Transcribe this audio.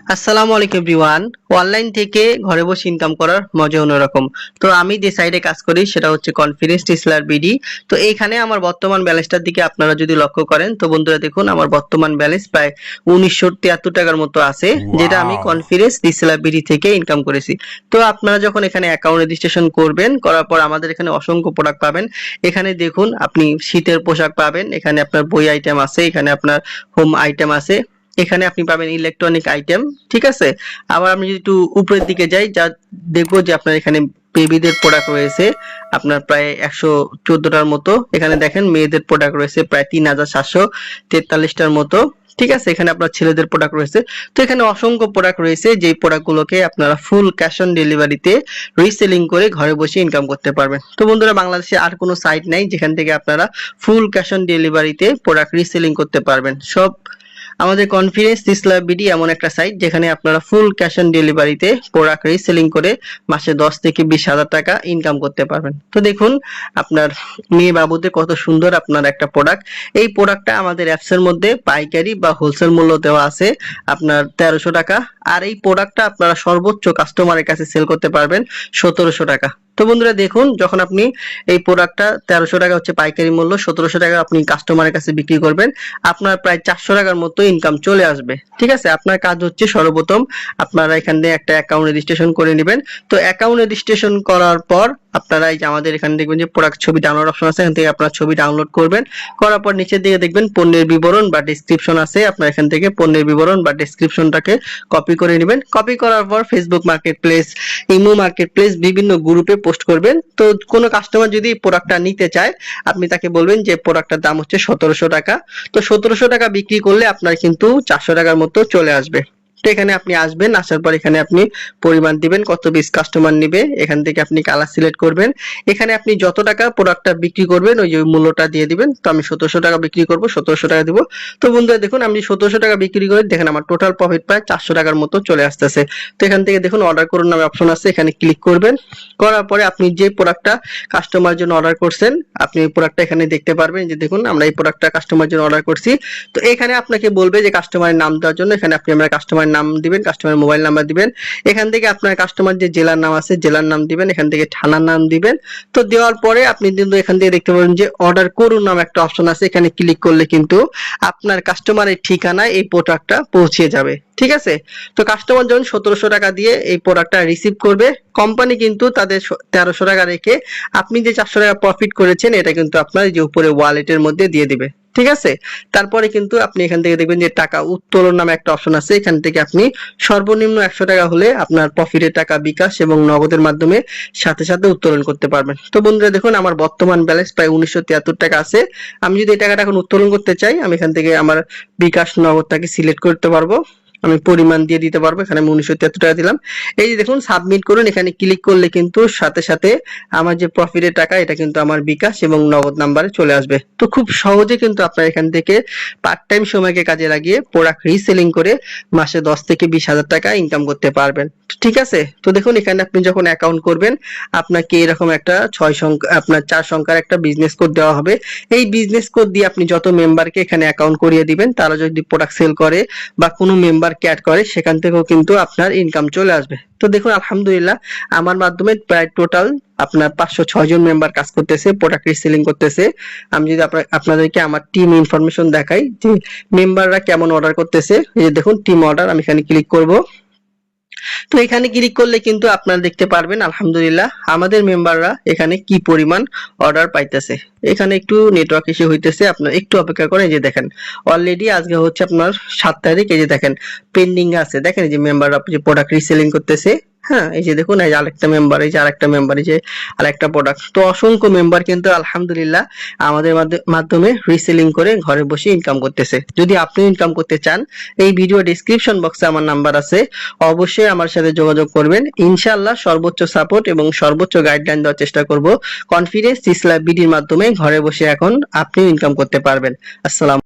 আসসালামু আলাইকুম everyone. Online থেকে ঘরে বসে ইনকাম করার মজা অন্যরকম। তো আমি যে সাইটে কাজ করি সেটা হচ্ছে কনফিডেন্স টিসলার বিডি। তো এইখানে আমার বর্তমান ব্যালেন্সটার দিকে আপনারা যদি লক্ষ্য করেন তো বন্ধুরা দেখুন আমার বর্তমান ব্যালেন্স প্রায় 1973 টাকার মতো আছে, যেটা আমি ওয়াও! কনফিডেন্স টিসলার বিডি থেকে ইনকাম করেছি। তো আপনারা যখন এখানে অ্যাকাউন্ট রেজিস্ট্রেশন করবেন, করার পর আমাদের এখানে অসংখ্য প্রোডাক্ট পাবেন। এখানে দেখুন আপনি শীতের পোশাক পাবেন, এখানে আপনার বই আইটেম আছে, এখানে আপনার হোম আইটেম আছে, এখানে আপনি পাবেন ইলেকট্রনিক আইটেম। ঠিক আছে। আবার আমি যদি একটু উপরের দিকে যাই, যা দেখবো যে আপনার এখানে বেবিদের প্রোডাক্ট রয়েছে আপনার প্রায় 114টার মতো। এখানে দেখেন মেয়েদের প্রোডাক্ট রয়েছে প্রায় 3743টার মতো। ঠিক আছে। এখানে আপনার ছেলেদের প্রোডাক্ট রয়েছে। তো এখানে অসংখ্য প্রোডাক্ট রয়েছে, যেই প্রোডাক্টগুলোকে আপনারা ফুল ক্যাশ অন ডেলিভারিতে রিসেলিং করে ঘরে বসে ইনকাম করতে পারবেন। তো বন্ধুরা, বাংলাদেশে আর কোনো সাইট নাই যেখান থেকে আপনারা ফুল ক্যাশ অন ডেলিভারিতে প্রোডাক্ট রিসেলিং করতে পারবেন। সব আমাদের কনফিডেন্স টিসলার বিডি এমন একটা সাইট যেখানে আপনারা ফুল ক্যাশ অন ডেলিভারিতে প্রোডাক্ট রিসেলিং করে মাসে 10 থেকে 20 হাজার টাকা ইনকাম করতে পারবেন। তো দেখুন আপনার মেয়ে বাবুদের কত সুন্দর আপনার একটা প্রোডাক্ট। এই প্রোডাক্টটা আমাদের অ্যাপস এর মধ্যে পাইকারি বা হোলসেল মূল্য দেওয়া আছে আপনার 1300 টাকা। আর এই প্রোডাক্টটা আপনারা সর্বোচ্চ কাস্টমারের কাছে সেল করতে পারবেন 1700 টাকা। তো বন্ধুরা দেখুন, যখন আপনি এই প্রোডাক্টটা 1300 টাকা হচ্ছে পাইকারি মূল্য, 1700 টাকা আপনি কাস্টমারের কাছে বিক্রি করবেন, আপনার প্রায় 400 টাকার মতো ইনকাম চলে আসবে। ঠিক আছে। আপনার কাজ হচ্ছে সর্বপ্রথম আপনারা এখানে একটা অ্যাকাউন্ট রেজিস্ট্রেশন করে নেবেন। তো অ্যাকাউন্ট রেজিস্ট্রেশন করার পর আপনারা এই যে আমাদের এখানে দেখবেন যে প্রোডাক্ট ছবি ডাউনলোড অপশন আছে, এখান থেকে আপনারা ছবি ডাউনলোড করবেন। করার পর নিচের দিকে দেখবেন পণ্যের বিবরণ বা ডেসক্রিপশন আছে, আপনার এখান থেকে পণ্যের বিবরণ বা ডেসক্রিপশনটাকে কপি করে নেবেন। কপি করার পর Facebook market place, imo market place বিভিন্ন গ্রুপে পোস্ট করবেন। তো কোনো কাস্টমার যদি প্রোডাক্টটা নিতে চায় আপনি তাকে বলবেন যে প্রোডাক্টটার দাম হচ্ছে 1700 টাকা। তো 1700 টাকা বিক্রি করলে আপনার কিন্তু 400 টাকার মতো চলে আসবে। তো এখানে আপনি আসবেন, আসার পর এখানে আপনি পরিমাণ দিবেন কত পিস কাস্টমার নিবে, এখান থেকে আপনি কালার সিলেক্ট করবেন। এখানে আপনি যত টাকা প্রোডাক্টটা বিক্রি করবেন ওই যে মূল্যটা দিয়ে দিবেন। তো আমি 1700 টাকা বিক্রি করব, 1700 টাকা দিব। তো বন্ধুরা দেখুন আমি 1700 টাকা বিক্রি করে দেখেন আমার টোটাল প্রফিট প্রায় 400 টাকার মতো চলে আসতেছে। তো এখান থেকে দেখুন অর্ডার করুন নামে অপশন আছে, এখানে ক্লিক করবেন। করার পরে আপনি যে প্রোডাক্টটা কাস্টমার জন্য অর্ডার করছেন আপনি এই প্রোডাক্টটা এখানে দেখতে পারবেন যে দেখুন আমরা এই প্রোডাক্টটা কাস্টমার জন্য অর্ডার করছি। তো এখানে আপনাকে বলবে যে কাস্টমারের নাম দেওয়ার জন্য, এখানে আপনি আমরা কাস্টমারের নাম দিবেন, কাস্টমারের মোবাইল নাম্বার দিবেন। এখান থেকে আপনার কাস্টমার যে জেলার নাম আছে জেলার নাম দিবেন, এখান থেকে থানার নাম দিবেন। তো দেওয়ার পরে আপনি কিন্তু এখান থেকে দেখতে পাবেন যে অর্ডার করুন নাম একটা অপশন আছে, এখানে ক্লিক করলে কিন্তু আপনার কাস্টমারের ঠিকানায় এই প্রোডাক্টটা পৌঁছে যাবে। ঠিক আছে। তো কাস্টমার যখন 1700 টাকা দিয়ে এই প্রোডাক্টটা রিসিভ করবে, কোম্পানি কিন্তু তাদের 1300 টাকা রেখে আপনি যে 400 টাকা প্রফিট করেছেন এটা কিন্তু আপনার যে উপরে ওয়ালেটের মধ্যে দিয়ে দিবে। ঠিক আছে। তারপরে কিন্তু আপনি এখান থেকে দেখবেন যে টাকা উত্তোলন নামে একটা অপশন আছে, এখান থেকে আপনি সর্বনিম্ন 100 টাকা হলে আপনার প্রফিটের টাকা বিকাশ এবং নগদের মাধ্যমে সাথে সাথে উত্তোলন করতে পারবেন। তো বন্ধুরা দেখুন আমার বর্তমান ব্যালেন্স প্রায় 1973 টাকা আছে। আমি যদি এই টাকাটা এখন উত্তোলন করতে চাই আমি এখান থেকে আমার বিকাশ নগদটাকে সিলেক্ট করতে পারবো, আমি পরিমাণ দিয়ে দিতে পারবো। এখানে আমি 1973 টাকা দিলাম। এই যে দেখুন সাবমিট করুন, এখানে ক্লিক করলে কিন্তু সাথে সাথে আমার যে প্রফিটের টাকা এটা কিন্তু আমার বিকাশ এবং নগদ নাম্বারে চলে আসবে। তো খুব সহজে কিন্তু আপনারা এখান থেকে পার্ট টাইম সময়কে কাজে লাগিয়ে প্রোডাক্ট রিসেলিং করে মাসে 10 থেকে 20 হাজার টাকা ইনকাম করতে পারবেন। ঠিক আছে। তো দেখুন এখানে আপনি যখন অ্যাকাউন্ট করবেন আপনাকে এরকম একটা 6 সংখ্যা আপনার 4 সংখ্যার একটা বিজনেস কোড দেওয়া হবে। এই বিজনেস কোড দিয়ে আপনি যত মেম্বারকে এখানে অ্যাকাউন্ট করিয়ে দিবেন, তারা যদি প্রোডাক্ট সেল করে বা কোনো মেম্বার অ্যাড করে সেখান থেকেও কিন্তু আপনার ইনকাম চলে আসবে। তো দেখুন আলহামদুলিল্লাহ আমার মাধ্যমে প্রায় টোটাল আপনার 506 জন মেম্বার কাজ করতেছে, প্রোডাক্ট রিসেলিং করতেছে। আমি যদি আপনাদেরকে আমার টিম ইনফরমেশন দেখাই যে মেম্বাররা কেমন অর্ডার করতেছে, এই যে দেখুন টিম অর্ডার, আমি এখানে ক্লিক করব। তো এখানে ক্লিক করলে কিন্তু আপনারা দেখতে পারবেন আলহামদুলিল্লাহ আমাদের মেম্বাররা এখানে কি পরিমাণ অর্ডার পাইতেছে। এখানে একটু নেটওয়ার্ক ইস্যু হইতেছে, আপনারা একটু অপেক্ষা করেন। এই যে দেখেন অলরেডি আজকে হচ্ছে আপনার 7 তারিখ, এই যে দেখেন পেন্ডিং আছে, দেখেন এই যে মেম্বাররা যে প্রোডাক্ট রিসেলিং করতেছে। হ্যাঁ, এই যে দেখুন এই যে আরেকটা মেম্বার, এই যে আরেকটা মেম্বার, এই যে আরেকটা প্রোডাক্ট। তো অসংখ্য মেম্বার কিন্তু আলহামদুলিল্লাহ আমাদের মাধ্যমে রিসেলিং করে ঘরে বসে ইনকাম করতেছে। যদি আপনি ইনকাম করতে চান এই ভিডিও ডেসক্রিপশন বক্সে আমার নাম্বার আছে, অবশ্যই আমার সাথে যোগাযোগ করবেন। ইনশাআল্লাহ সর্বোচ্চ সাপোর্ট এবং সর্বোচ্চ গাইডলাইন দেওয়ার চেষ্টা করব। কনফিডেন্স টিসলার বিডির মাধ্যমে ঘরে বসে এখন আপনি ইনকাম করতে পারবেন। আসসালাম।